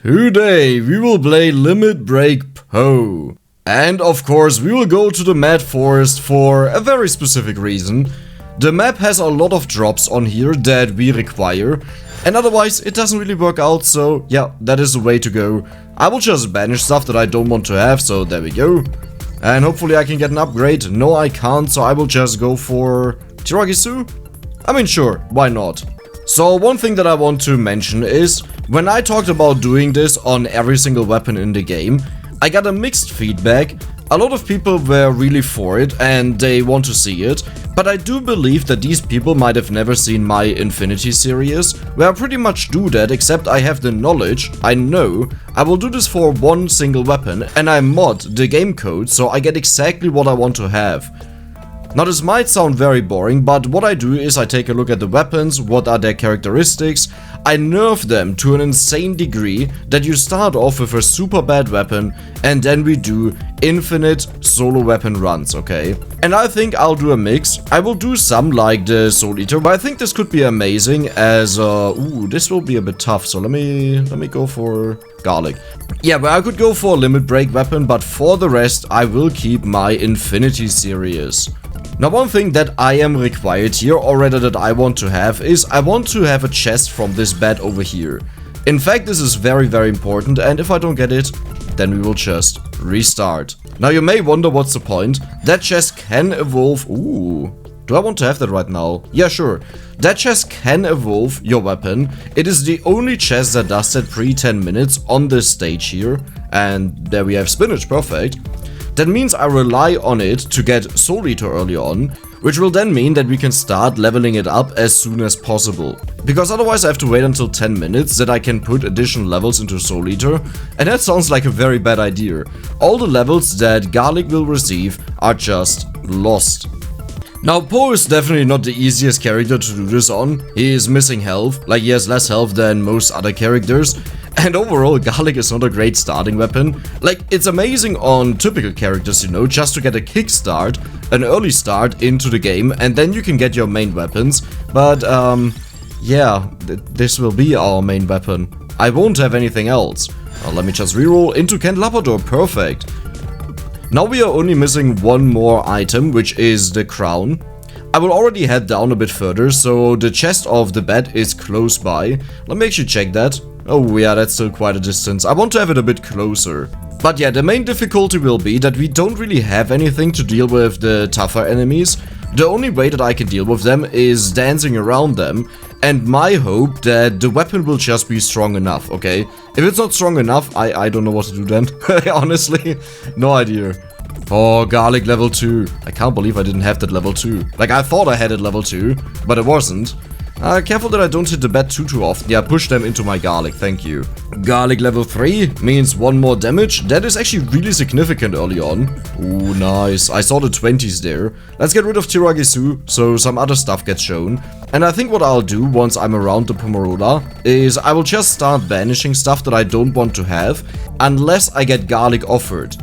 Today we will play Limit Break Poe. And of course we will go to the Mad Forest for a very specific reason. The map has a lot of drops on here that we require, and otherwise it doesn't really work out, so yeah, that is the way to go. I will just banish stuff that I don't want to have, so there we go. And hopefully I can get an upgrade. No, I can't, so I will just go for Tiragisu? I mean, sure, why not? So one thing that I want to mention is, when I talked about doing this on every single weapon in the game, I got a mixed feedback. A lot of people were really for it and they want to see it, but I do believe that these people might have never seen my Infinity series, where I pretty much do that, except I have the knowledge, I know, I will do this for one single weapon, and I mod the game code so I get exactly what I want to have. Now this might sound very boring, but what I do is I take a look at the weapons, what are their characteristics, I nerf them to an insane degree that you start off with a super bad weapon and then we do infinite solo weapon runs, okay? And I think I'll do a mix. I will do some like the Soul Eater, but I think this could be amazing as this will be a bit tough, so let me go for Garlic. Yeah, but I could go for a Limit Break weapon, but for the rest I will keep my Infinity series. Now one thing that I am required here, or rather that I want to have, is I want to have a chest from this bed over here. In fact, this is very important, and if I don't get it, then we will just restart. Now you may wonder what's the point. That chest can evolve. Ooh, do I want to have that right now? Yeah, sure. That chest can evolve your weapon. It is the only chest that does that pre 10 minutes on this stage here. And there we have spinach, perfect. That means I rely on it to get Soul Eater early on, which will then mean that we can start leveling it up as soon as possible. Because otherwise I have to wait until 10 minutes that I can put additional levels into Soul Eater, and that sounds like a very bad idea. All the levels that Garlic will receive are just lost. Now Poe is definitely not the easiest character to do this on. He is missing health, like he has less health than most other characters. And overall, Garlic is not a great starting weapon. Like, it's amazing on typical characters, you know, just to get a kickstart, an early start into the game, and then you can get your main weapons. But, yeah, this will be our main weapon. I won't have anything else. Well, let me just reroll into Candelabrador, perfect. Now we are only missing one more item, which is the crown. I will already head down a bit further, so the chest of the bed is close by. Let me actually check that. Oh yeah, that's still quite a distance. I want to have it a bit closer. But yeah, the main difficulty will be that we don't really have anything to deal with the tougher enemies. The only way that I can deal with them is dancing around them. And my hope that the weapon will just be strong enough, okay? If it's not strong enough, I don't know what to do then. Honestly, no idea. Oh, Garlic level 2. I can't believe I didn't have that level 2. Like, I thought I had it level 2, but it wasn't. Careful that I don't hit the bed too often. Yeah, push them into my Garlic, thank you. Garlic level 3 means 1 more damage. That is actually really significant early on. Ooh, nice. I saw the 20s there. Let's get rid of Tiragisu, so some other stuff gets shown. And I think what I'll do once I'm around the Pomarola is I will just start banishing stuff that I don't want to have, unless I get Garlic offered.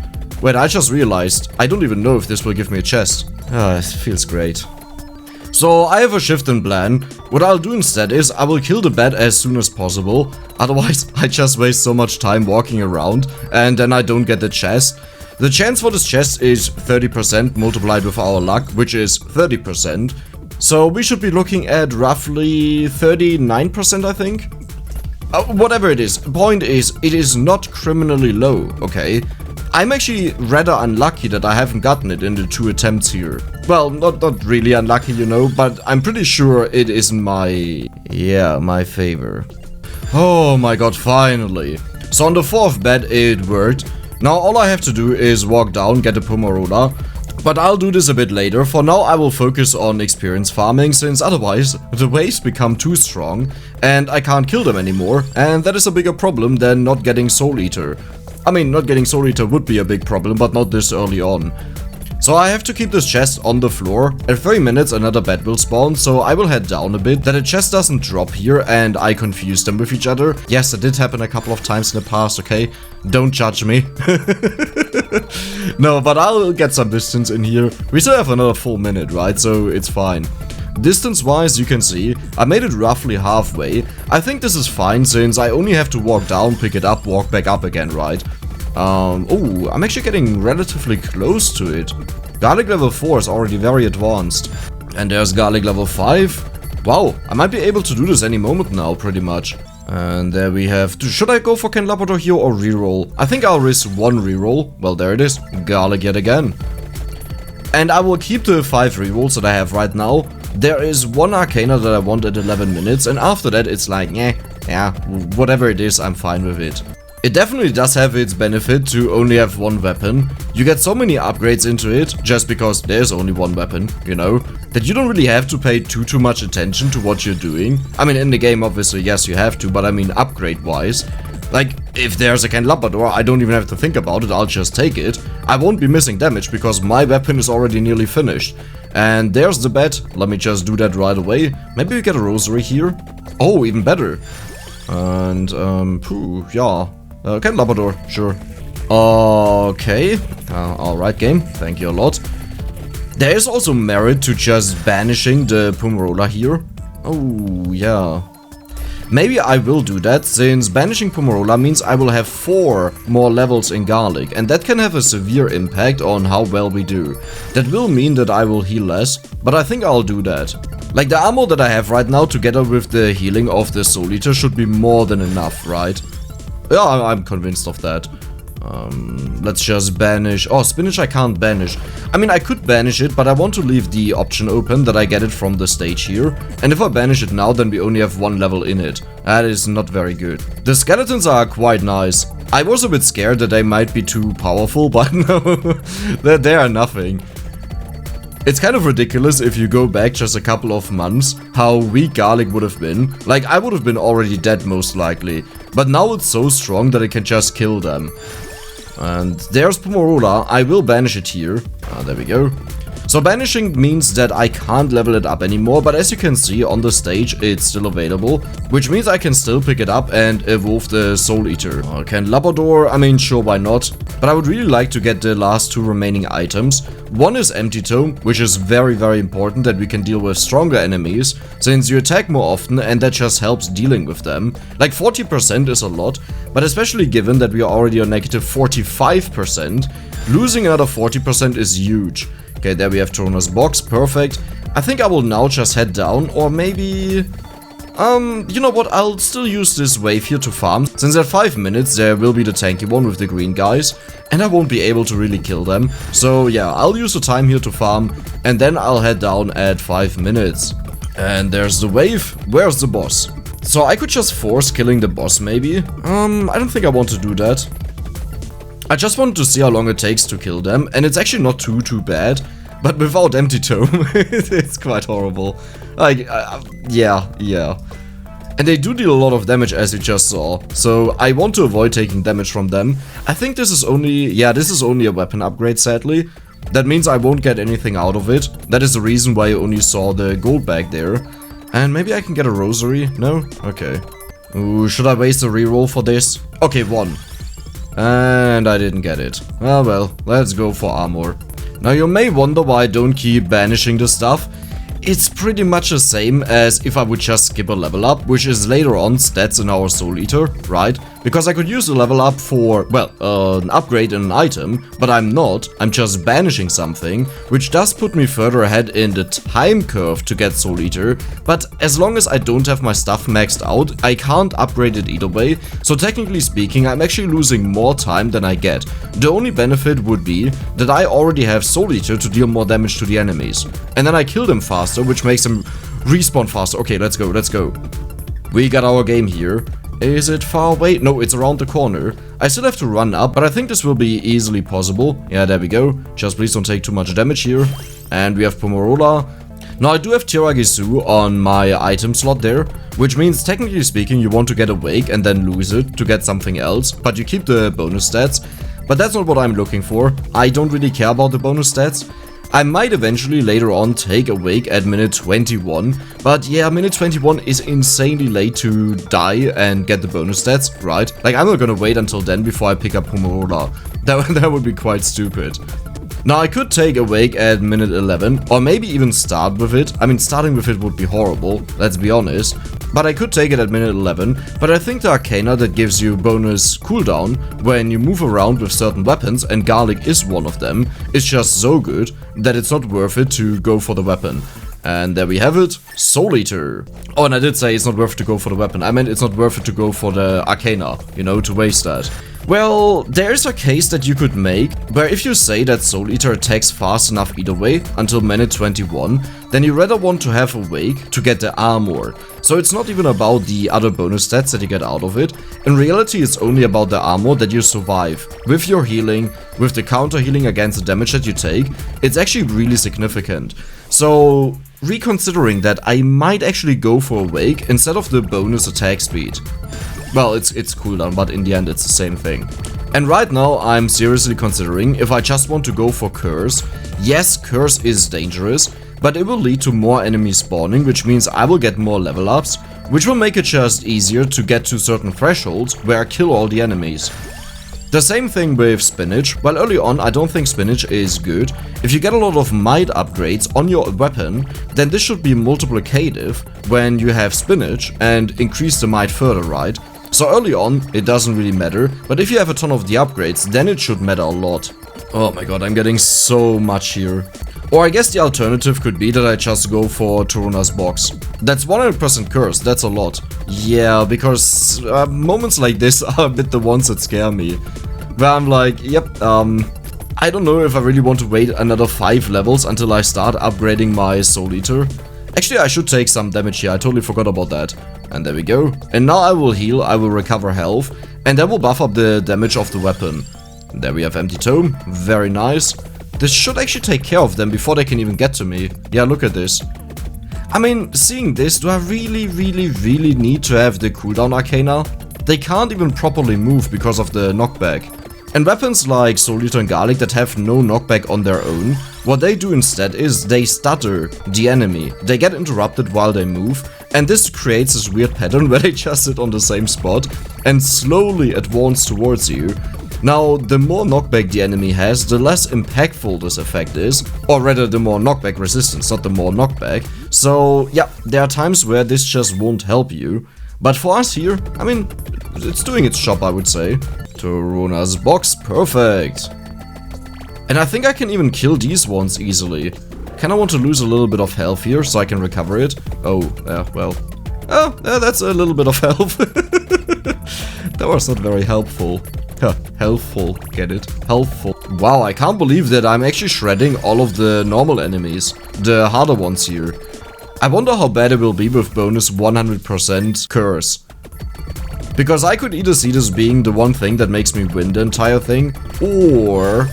Wait, I just realized, I don't even know if this will give me a chest. It feels great. So I have a shift in plan. What I'll do instead is I will kill the bed as soon as possible. Otherwise I just waste so much time walking around and then I don't get the chest. The chance for this chest is 30% multiplied with our luck, which is 30%. So we should be looking at roughly 39%, I think. Whatever it is, the point is, it is not criminally low, okay? I'm actually rather unlucky that I haven't gotten it in the 2 attempts here. Well, not really unlucky, you know, but I'm pretty sure it is in my favor. Oh my god, finally. So on the 4th bed, it worked. Now all I have to do is walk down, get a Pomarola. But I'll do this a bit later. For now I will focus on experience farming, since otherwise the waves become too strong and I can't kill them anymore, and that is a bigger problem than not getting Soul Eater. I mean, not getting Soul Eater would be a big problem, but not this early on. So I have to keep this chest on the floor. At 3 minutes another bed will spawn, so I will head down a bit, that the chest doesn't drop here and I confuse them with each other. Yes, that did happen a couple of times in the past, okay? Don't judge me. No, but I'll get some distance in here. We still have another full minute, right? So it's fine. Distance-wise, you can see, I made it roughly halfway. I think this is fine, since I only have to walk down, pick it up, walk back up again, right? Oh, I'm actually getting relatively close to it. Garlic level 4 is already very advanced. And there's garlic level 5. Wow, I might be able to do this any moment now, pretty much. And there we have... Should I go for Ken Labrador here or reroll? I think I'll risk one reroll. Well, there it is. Garlic yet again. And I will keep the 5 rerolls that I have right now. There is one Arcana that I want at 11 minutes. And after that, it's like, yeah, whatever it is, I'm fine with it. It definitely does have its benefit to only have one weapon. You get so many upgrades into it, just because there's only one weapon, you know, that you don't really have to pay too much attention to what you're doing. I mean, in the game, obviously, yes, you have to, but I mean, upgrade-wise. Like, if there's a Ken Labrador, I don't even have to think about it, I'll just take it. I won't be missing damage, because my weapon is already nearly finished. And there's the bet. Let me just do that right away. Maybe we get a rosary here. Oh, even better. And, yeah. Ken Labrador, sure. Okay. Alright, game. Thank you a lot. There is also merit to just banishing the Pumarola here. Oh, yeah. Maybe I will do that, since banishing Pumarola means I will have 4 more levels in Garlic, and that can have a severe impact on how well we do. That will mean that I will heal less, but I think I'll do that. Like, the armor that I have right now, together with the healing of the Soul Eater, should be more than enough, right? Yeah, I'm convinced of that. Let's just banish... Oh, spinach I can't banish. I mean, I could banish it, but I want to leave the option open that I get it from the stage here. And if I banish it now, then we only have 1 level in it. That is not very good. The skeletons are quite nice. I was a bit scared that they might be too powerful, but no, they are nothing. It's kind of ridiculous if you go back just a couple of months, how weak Garlic would have been. Like, I would have been already dead most likely. But now it's so strong that it can just kill them. And there's Pumarola. I will banish it here. There we go. So banishing means that I can't level it up anymore, but as you can see on the stage, it's still available, which means I can still pick it up and evolve the Soul Eater. Ken Labrador, I mean, sure, why not? But I would really like to get the last 2 remaining items. One is Empty Tome, which is very important that we can deal with stronger enemies, since you attack more often and that just helps dealing with them. Like 40% is a lot, but especially given that we are already on negative 45%, losing another 40% is huge. Okay, there we have Trona's box, perfect. I think I will now just head down, or maybe... you know what, I'll still use this wave here to farm, since at 5 minutes there will be the tanky one with the green guys, and I won't be able to really kill them. So yeah, I'll use the time here to farm, and then I'll head down at 5 minutes. And there's the wave. Where's the boss? So I could just force killing the boss, maybe? I don't think I want to do that. I just wanted to see how long it takes to kill them, and it's actually not too bad. But without Empty Tome, it's quite horrible. Like, yeah. And they do deal a lot of damage, as you just saw. So I want to avoid taking damage from them. I think this is only... Yeah, this is only a weapon upgrade, sadly. That means I won't get anything out of it. That is the reason why you only saw the gold bag there. And maybe I can get a rosary? No? Okay. Ooh, should I waste a reroll for this? Okay, 1. And I didn't get it. Well, let's go for armor. Now you may wonder why I don't keep banishing the stuff. It's pretty much the same as if I would just skip a level up, which is later on stats in our Soul Eater, right? Because I could use the level up for, well, an upgrade in an item, but I'm not. I'm just banishing something, which does put me further ahead in the time curve to get Soul Eater, but as long as I don't have my stuff maxed out, I can't upgrade it either way, so technically speaking, I'm actually losing more time than I get. The only benefit would be that I already have Soul Eater to deal more damage to the enemies, and then I kill them faster, which makes them respawn faster. Okay, let's go. We got our game here. Is it far away? No, it's around the corner. I still have to run up, but I think this will be easily possible. Yeah, there we go. Just please don't take too much damage here. And we have Pumarola. Now, I do have Tiragisu on my item slot there, which means, technically speaking, you want to get Awake and then lose it to get something else, but you keep the bonus stats. But that's not what I'm looking for. I don't really care about the bonus stats. I might eventually later on take Awake at minute 21, but yeah, minute 21 is insanely late to die and get the bonus stats, right? Like, I'm not gonna wait until then before I pick up Pumarola. That would be quite stupid. Now I could take Awake at minute 11, or maybe even start with it. I mean, starting with it would be horrible, let's be honest. But I could take it at minute 11, but I think the Arcana that gives you bonus cooldown when you move around with certain weapons, and Garlic is one of them, is just so good that it's not worth it to go for the weapon. And there we have it, Soul Eater. Oh, and I did say it's not worth it to go for the weapon. I meant it's not worth it to go for the Arcana, you know, to waste that. Well, there's a case that you could make, where if you say that Soul Eater attacks fast enough either way, until minute 21, then you rather want to have Awake to get the armor. So it's not even about the other bonus stats that you get out of it. In reality, it's only about the armor that you survive. With your healing, with the counter healing against the damage that you take, it's actually really significant. So, reconsidering that, I might actually go for Awake instead of the bonus attack speed. Well, it's cooldown, but in the end it's the same thing. And right now I'm seriously considering if I just want to go for Curse. Yes, Curse is dangerous, but it will lead to more enemies spawning, which means I will get more level ups, which will make it just easier to get to certain thresholds where I kill all the enemies. The same thing with Spinach. While early on I don't think Spinach is good, if you get a lot of might upgrades on your weapon, then this should be multiplicative when you have Spinach and increase the might further, right? So early on it doesn't really matter, but if you have a ton of the upgrades, then it should matter a lot. Oh my god, I'm getting so much here. Or I guess the alternative could be that I just go for Turuna's box. That's 100% cursed, that's a lot. Yeah, because moments like this are a bit the ones that scare me. Where I'm like, yep, I don't know if I really want to wait another 5 levels until I start upgrading my Soul Eater. Actually, I should take some damage here, I totally forgot about that. And there we go. And now I will heal, I will recover health, and that will buff up the damage of the weapon. And there we have Empty Tome, very nice. This should actually take care of them before they can even get to me. Yeah, look at this. I mean, seeing this, do I really need to have the cooldown Arcana? They can't even properly move because of the knockback. And weapons like Soul Eater and Garlic that have no knockback on their own, what they do instead is they stutter the enemy. They get interrupted while they move, and this creates this weird pattern where they just sit on the same spot and slowly advance towards you. Now, the more knockback the enemy has, the less impactful this effect is, or rather the more knockback resistance, not the more knockback. So yeah, there are times where this just won't help you. But for us here, I mean, it's doing its job, I would say. Turuna's box, perfect. And I think I can even kill these ones easily. Kinda want to lose a little bit of health here so I can recover it. Oh, well. Oh, that's a little bit of health. That was not very helpful. Helpful, get it? Helpful. Wow, I can't believe that I'm actually shredding all of the normal enemies. The harder ones here. I wonder how bad it will be with bonus 100% curse. Because I could either see this being the one thing that makes me win the entire thing, or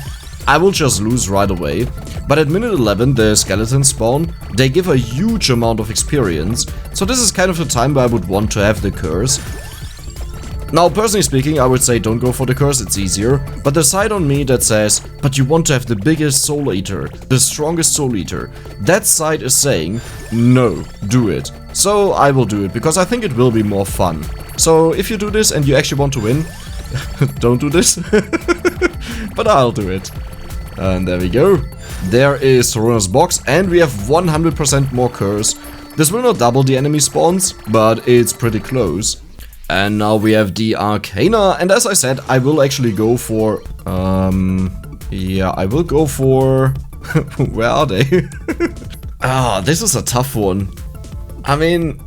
I will just lose right away. But at minute 11, the skeletons spawn, they give a huge amount of experience, so this is kind of the time where I would want to have the curse. Now, personally speaking, I would say don't go for the curse, it's easier, but the side on me that says, but you want to have the biggest Soul Eater, the strongest Soul Eater, that side is saying, no, do it. So I will do it, because I think it will be more fun. So if you do this and you actually want to win, don't do this, but I'll do it. And there we go. There is Turuna's box, and we have 100% more curse. This will not double the enemy spawns, but it's pretty close. And now we have the Arcana, and as I said, I will actually go for, yeah, I will go for, where are they? This is a tough one. I mean,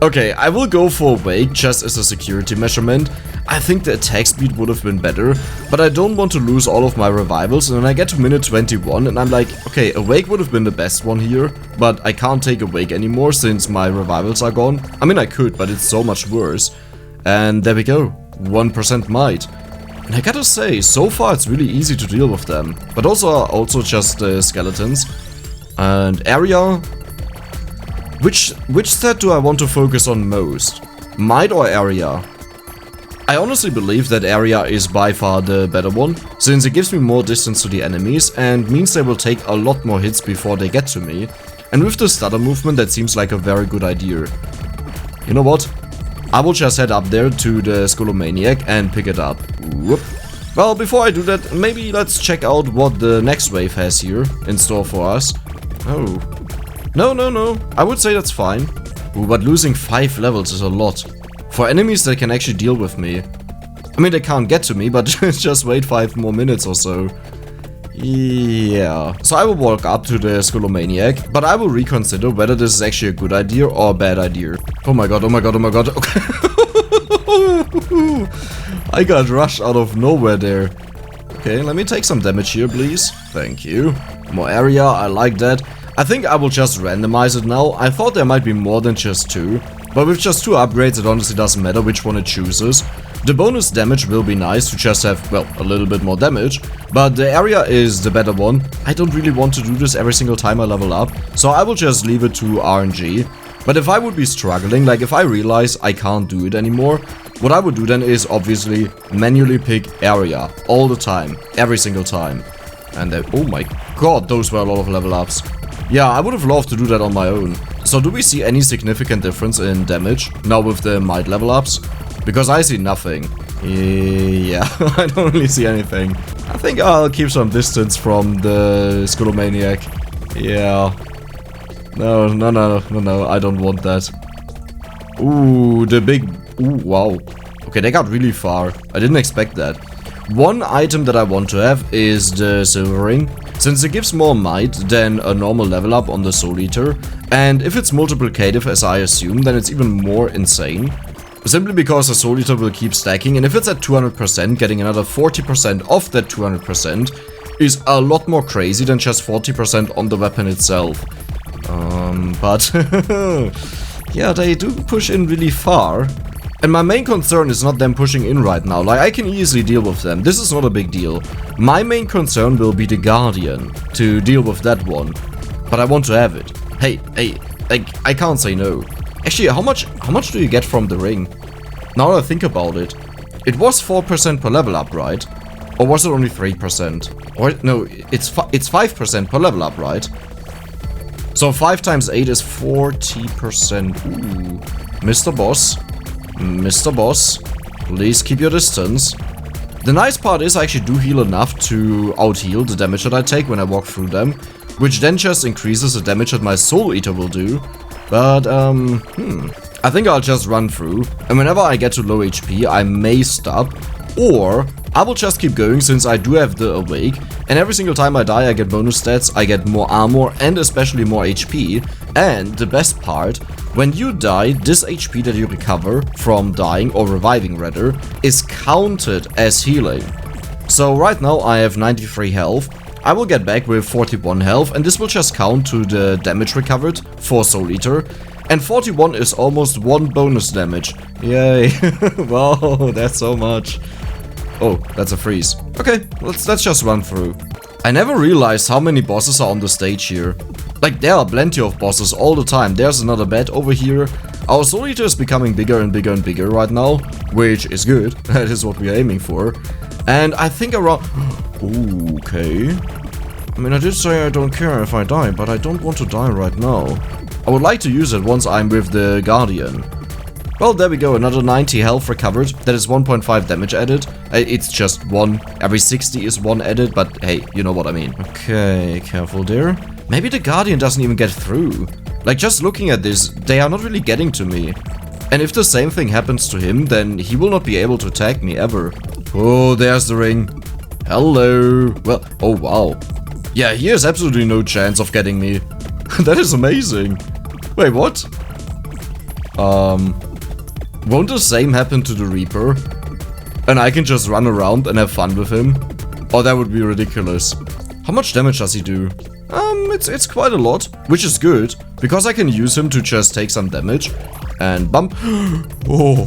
okay, I will go for Awake just as a security measurement. I think the attack speed would have been better, but I don't want to lose all of my revivals, and then I get to minute 21 and I'm like, okay, Awake would have been the best one here, but I can't take Awake anymore since my revivals are gone. I mean, I could, but it's so much worse. And there we go, 1% might. And I gotta say, so far it's really easy to deal with them. But also just skeletons. And area. Which stat do I want to focus on most? Might or area? I honestly believe that area is by far the better one, since it gives me more distance to the enemies and means they will take a lot more hits before they get to me. And with the stutter movement, that seems like a very good idea. You know what? I will just head up there to the Skolomaniac and pick it up. Whoop. Well, before I do that, maybe let's check out what the next wave has here in store for us. Oh. No. I would say that's fine. Ooh, but losing 5 levels is a lot. For enemies that can actually deal with me. I mean, they can't get to me, but just wait 5 more minutes or so. Yeah. So I will walk up to the Skullomaniac, but I will reconsider whether this is actually a good idea or a bad idea. Oh my god. Okay. I got rushed out of nowhere there. Okay, let me take some damage here, please. Thank you. More area, I like that. I think I will just randomize it now. I thought there might be more than just 2. But with just 2 upgrades, it honestly doesn't matter which one it chooses. The bonus damage will be nice to just have, well, a little bit more damage. But the area is the better one. I don't really want to do this every single time I level up. So I will just leave it to RNG. But if I would be struggling, like if I realize I can't do it anymore, what I would do then is obviously manually pick area all the time, every single time. And then, oh my god, those were a lot of level ups. Yeah, I would have loved to do that on my own. So do we see any significant difference in damage now with the might level ups? Because I see nothing. Yeah, I don't really see anything. I think I'll keep some distance from the Skullomaniac. Yeah. No, I don't want that. Ooh, the big... Ooh, wow. Okay, they got really far. I didn't expect that. One item that I want to have is the Silver Ring, since it gives more might than a normal level up on the Soul Eater, and if it's multiplicative as I assume, then it's even more insane. Simply because the Soul Eater will keep stacking, and if it's at 200%, getting another 40% off that 200% is a lot more crazy than just 40% on the weapon itself. But yeah, they do push in really far. And my main concern is not them pushing in right now, like I can easily deal with them, this is not a big deal. My main concern will be the Guardian, to deal with that one. But I want to have it. Hey, like, I can't say no. Actually, how much do you get from the ring? Now that I think about it, it was 4% per level up, right? Or was it only 3%? Or, no, it's 5% per level up, right? So 5 times 8 is 40%. Ooh. Mr. Boss, please keep your distance. The nice part is I actually do heal enough to out-heal the damage that I take when I walk through them, which then just increases the damage that my Soul Eater will do. But, I think I'll just run through, and whenever I get to low HP, I may stop, or I will just keep going since I do have the Awake, and every single time I die I get bonus stats, I get more armor, and especially more HP, and the best part, when you die, this HP that you recover from dying, or reviving rather, is counted as healing. So right now I have 93 health, I will get back with 41 health, and this will just count to the damage recovered for Soul Eater. And 41 is almost 1 bonus damage. Yay. Wow, that's so much. Oh, that's a freeze. Okay, let's just run through. I never realized how many bosses are on the stage here. Like, there are plenty of bosses all the time. There's another bed over here. Our Soul Eater is becoming bigger and bigger and bigger right now, which is good. That is what we're aiming for. And I think around... Ooh, okay. I mean, I did say I don't care if I die, but I don't want to die right now. I would like to use it once I'm with the Guardian. Well, there we go, another 90 health recovered. That is 1.5 damage added. It's just 1. Every 60 is 1 added, but hey, you know what I mean. Okay, careful there. Maybe the Guardian doesn't even get through. Like, just looking at this, they are not really getting to me. And if the same thing happens to him, then he will not be able to attack me ever. Oh, there's the ring. Hello. Well, oh wow. Yeah, he has absolutely no chance of getting me. That is amazing. Wait, what? Won't the same happen to the Reaper? And I can just run around and have fun with him? Oh, that would be ridiculous. How much damage does he do? It's quite a lot, which is good, because I can use him to just take some damage. And bump. Oh,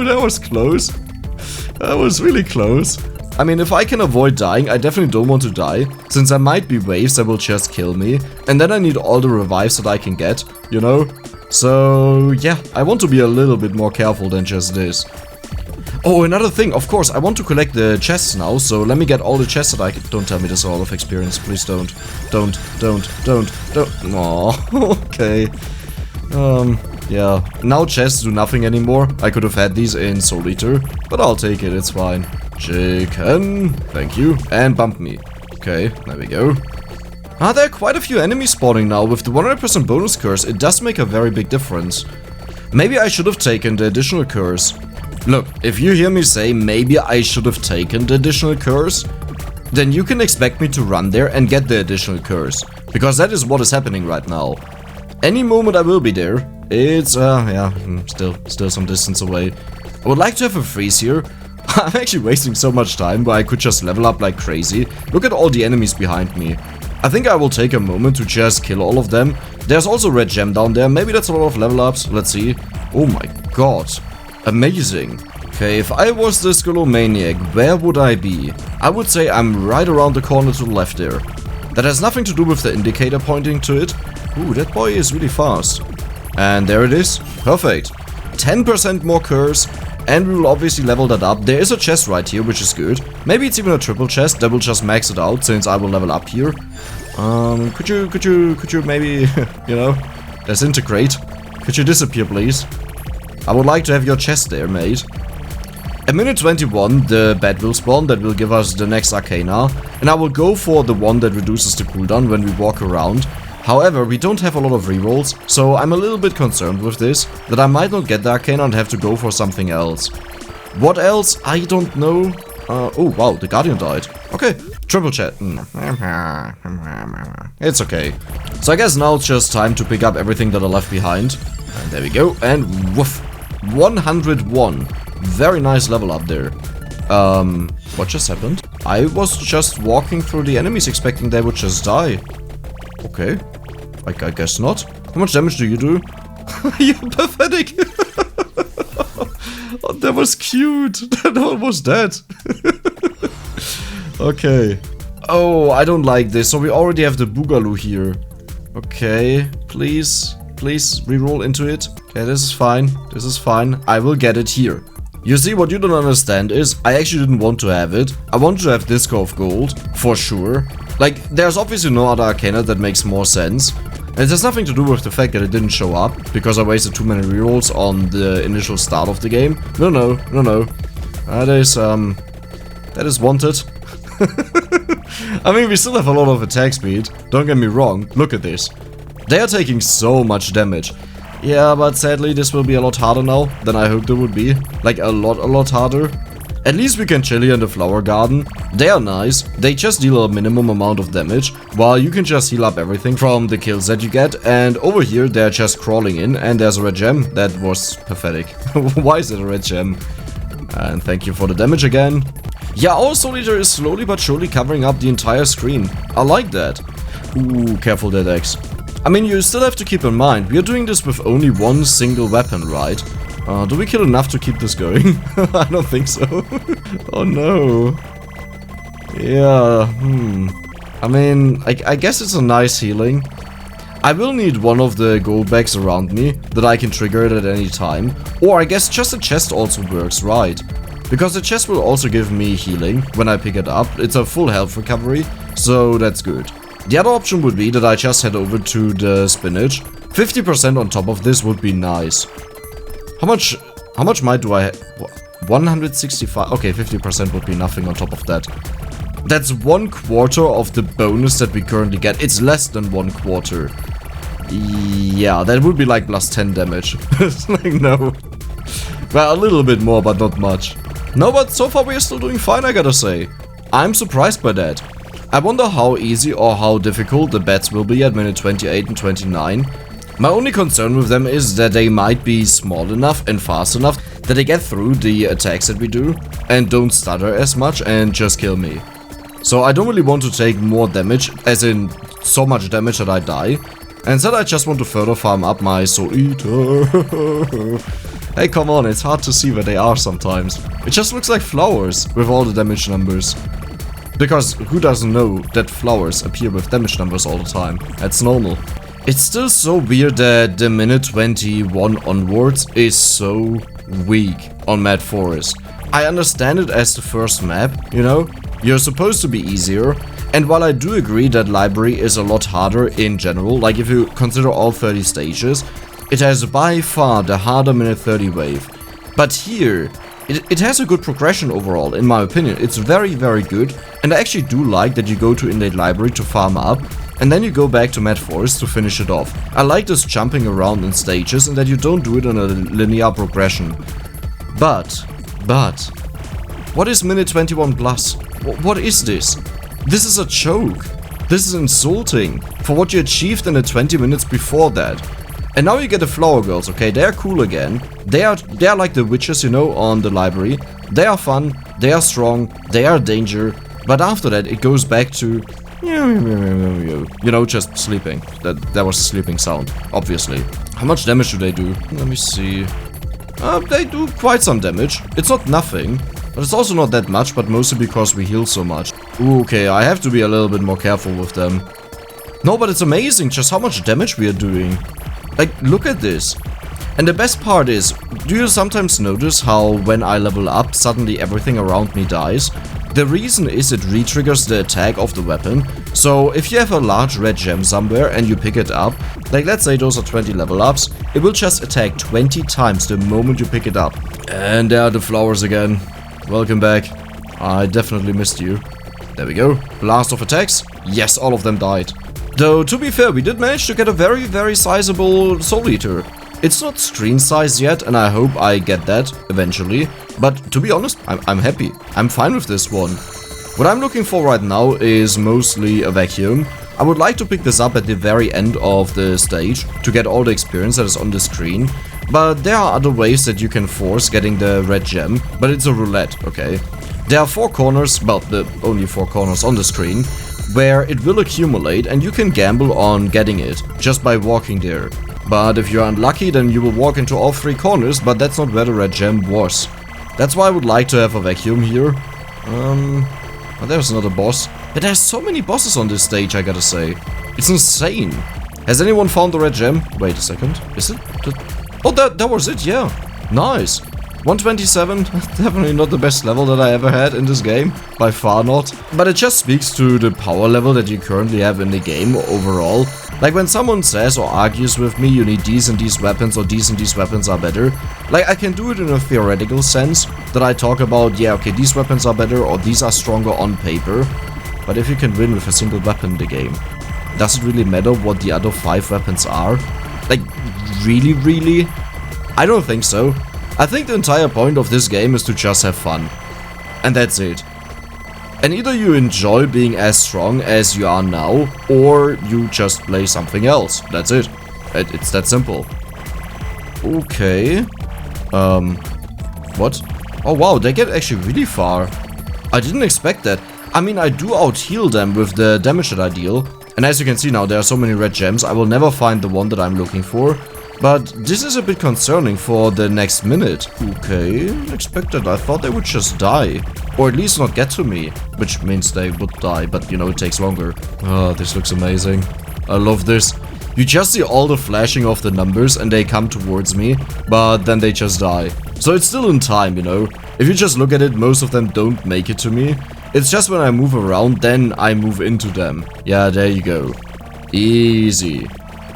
that was close. That was really close. I mean, if I can avoid dying, I definitely don't want to die, since there might be waves that will just kill me, and then I need all the revives that I can get, you know? So, yeah, I want to be a little bit more careful than just this. Oh, another thing, of course, I want to collect the chests now, so let me get all the chests that I can... Don't tell me this is all of experience, please don't. Don't. Aww, okay. Yeah, now chests do nothing anymore. I could have had these in Soul Eater, but I'll take it, it's fine. Chicken. Thank you. And bump me. Okay, there we go. There are quite a few enemies spawning now. With the 100% bonus curse, it does make a very big difference. Maybe I should have taken the additional curse. Look, if you hear me say maybe I should have taken the additional curse, then you can expect me to run there and get the additional curse. Because that is what is happening right now. Any moment I will be there. It's, yeah, still some distance away. I would like to have a freeze here. I'm actually wasting so much time, but I could just level up like crazy. Look at all the enemies behind me. I think I will take a moment to just kill all of them. There's also a red gem down there. Maybe that's a lot of level ups. Let's see. Oh my god. Amazing. Okay, if I was the Skullomaniac, where would I be? I would say I'm right around the corner to the left there. That has nothing to do with the indicator pointing to it. Ooh, that boy is really fast. And there it is. Perfect. 10% more curse. And we will obviously level that up. There is a chest right here, which is good. Maybe it's even a triple chest that will just max it out, since I will level up here. Could you maybe, you know, disintegrate? Could you disappear, please? I would like to have your chest there, mate. At minute 21, the bed will spawn that will give us the next Arcana. And I will go for the one that reduces the cooldown when we walk around. However, we don't have a lot of rerolls, so I'm a little bit concerned with this, that I might not get the Arcana and have to go for something else. What else? I don't know. Oh wow, the Guardian died. Okay, triple chat. It's okay. So I guess now it's just time to pick up everything that I left behind. And there we go, and woof. 101. Very nice level up there. What just happened? I was just walking through the enemies expecting they would just die. Okay, I guess not. How much damage do you do? You're pathetic. Oh, that was cute. That one was dead. Okay. Oh, I don't like this. So we already have the Boogaloo here. Okay, please reroll into it. Okay, this is fine. This is fine. I will get it here. You see, what you don't understand is, I actually didn't want to have it. I wanted to have Disco of Gold, for sure. Like, there's obviously no other Arcana that makes more sense. And it has nothing to do with the fact that it didn't show up, because I wasted too many rerolls on the initial start of the game. No. That is wanted. I mean, we still have a lot of attack speed, don't get me wrong, look at this. They are taking so much damage. Yeah, but sadly this will be a lot harder now than I hoped it would be. Like a lot harder. At least we can chill here in the flower garden. They are nice. They just deal a minimum amount of damage, while you can just heal up everything from the kills that you get. And over here they're just crawling in, and there's a red gem. That was pathetic. Why is it a red gem? And thank you for the damage again. Yeah, our Soul Eater is slowly but surely covering up the entire screen. I like that. Ooh, careful Dead X. I mean, you still have to keep in mind, we are doing this with only one single weapon, right? Do we kill enough to keep this going? I don't think so. Oh no. Yeah, I mean, I guess it's a nice healing. I will need one of the gold bags around me that I can trigger it at any time. Or I guess just a chest also works, right? Because the chest will also give me healing when I pick it up. It's a full health recovery, so that's good. The other option would be that I just head over to the spinach. 50% on top of this would be nice. How much might do I have? 165. Okay, 50% would be nothing on top of that. That's 1/4 of the bonus that we currently get. It's less than 1/4. Yeah, that would be like plus 10 damage. It's like, no. Well, a little bit more, but not much. No, but so far we are still doing fine, I gotta say. I'm surprised by that. I wonder how easy or how difficult the bets will be at minute 28 and 29. My only concern with them is that they might be small enough and fast enough that they get through the attacks that we do and don't stutter as much and just kill me. So I don't really want to take more damage, as in so much damage that I die. Instead I just want to further farm up my Soul Eater. Hey, come on, it's hard to see where they are sometimes. It just looks like flowers with all the damage numbers. Because who doesn't know that flowers appear with damage numbers all the time? That's normal. It's still so weird that the minute 21 onwards is so weak on Mad Forest. I understand it as the first map, you know? You're supposed to be easier. And while I do agree that library is a lot harder in general, like if you consider all 30 stages, it has by far the harder minute 30 wave. But here, it has a good progression overall, in my opinion. It's very, very good. And I actually do like that you go to Inlate Library to farm up, and then you go back to Mad Forest to finish it off. I like this jumping around in stages and that you don't do it in a linear progression. But, what is minute 21 plus? What is this? This is a joke. This is insulting for what you achieved in the 20 minutes before that. And now you get the Flower Girls, okay? They are cool again. They are like the witches, you know, on the library. They are fun, they are strong, they are danger. But after that, it goes back to... you know, just sleeping. That was a sleeping sound, obviously. How much damage do they do? Let me see. They do quite some damage. It's not nothing, but it's also not that much, but mostly because we heal so much. Ooh, okay, I have to be a little bit more careful with them. No, but it's amazing just how much damage we are doing. Like, look at this. And the best part is, do you sometimes notice how when I level up, suddenly everything around me dies? The reason is it re-triggers the attack of the weapon. So if you have a large red gem somewhere and you pick it up, like let's say those are 20 level ups, it will just attack 20 times the moment you pick it up. And there are the flowers again. Welcome back. I definitely missed you. There we go. Blast of attacks. Yes, all of them died. Though, to be fair, we did manage to get a very, very sizable Soul Eater. It's not screen size yet, and I hope I get that eventually. But to be honest, I'm happy. I'm fine with this one. What I'm looking for right now is mostly a vacuum. I would like to pick this up at the very end of the stage to get all the experience that is on the screen. But there are other ways that you can force getting the red gem, but it's a roulette, okay? There are 4 corners, well, the only 4 corners on the screen, where it will accumulate and you can gamble on getting it just by walking there. But if you're unlucky, then you will walk into all 3 corners, but that's not where the red gem was. That's why I would like to have a vacuum here. But there's another boss. But there's so many bosses on this stage, I gotta say. It's insane. Has anyone found the red gem? Wait a second. Is it? Oh, that was it, yeah. Nice. 127, definitely not the best level that I ever had in this game, by far not. But it just speaks to the power level that you currently have in the game overall. Like when someone says or argues with me, you need these and these weapons or these and these weapons are better. Like I can do it in a theoretical sense, that I talk about, yeah, okay, these weapons are better or these are stronger on paper. But if you can win with a single weapon in the game, does it really matter what the other 5 weapons are? Like, really? I don't think so. I think the entire point of this game is to just have fun. And that's it. And either you enjoy being as strong as you are now, or you just play something else. That's it. It's that simple. Okay. What? Oh wow, they get actually really far. I didn't expect that. I mean, I do out-heal them with the damage that I deal. And as you can see now, there are so many red gems, I will never find the one that I'm looking for. But this is a bit concerning for the next minute. Okay, unexpected. I thought they would just die. Or at least not get to me. Which means they would die, but you know, it takes longer. Oh, this looks amazing. I love this. You just see all the flashing of the numbers and they come towards me, but then they just die. So it's still in time, you know. If you just look at it, most of them don't make it to me. It's just when I move around, then I move into them. Yeah, there you go. Easy.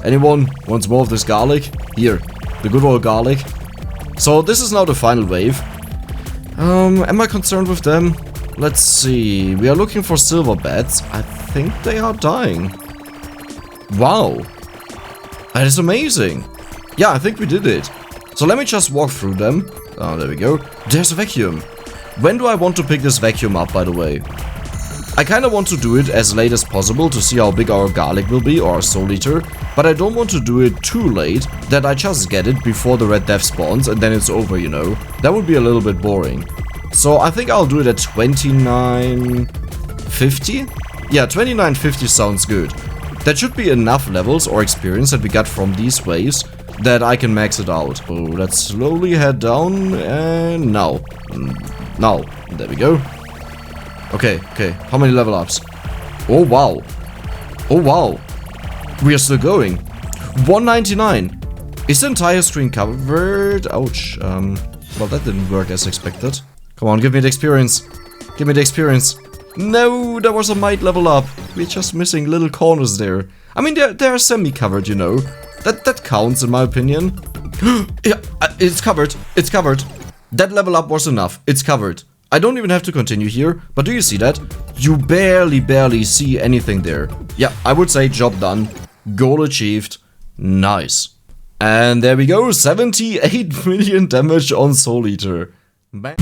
Anyone wants more of this garlic? Here, the good old garlic. So this is now the final wave. Am I concerned with them? Let's see. We are looking for silver bats. I think they are dying. Wow. That is amazing. Yeah, I think we did it. So let me just walk through them. Oh, there we go. There's a vacuum. When do I want to pick this vacuum up, by the way? I kinda want to do it as late as possible to see how big our garlic will be, or our soul eater, but I don't want to do it too late, that I just get it before the red death spawns and then it's over, you know. That would be a little bit boring. So I think I'll do it at 2950? Yeah, 2950 sounds good. That should be enough levels or experience that we got from these waves that I can max it out. So let's slowly head down and now. Now, there we go. Okay, how many level ups? Oh wow. Oh wow. We are still going. 199. Is the entire screen covered? Ouch. Well, that didn't work as expected. Come on, give me the experience. Give me the experience. No, there was a might level up. We're just missing little corners there. I mean, they're semi-covered, you know. That counts in my opinion. Yeah, it's covered. It's covered. That level up was enough. It's covered. I don't even have to continue here, but do you see that? You barely see anything there. Yeah, I would say job done. Goal achieved. Nice. And there we go, 78 million damage on Soul Eater. Bang.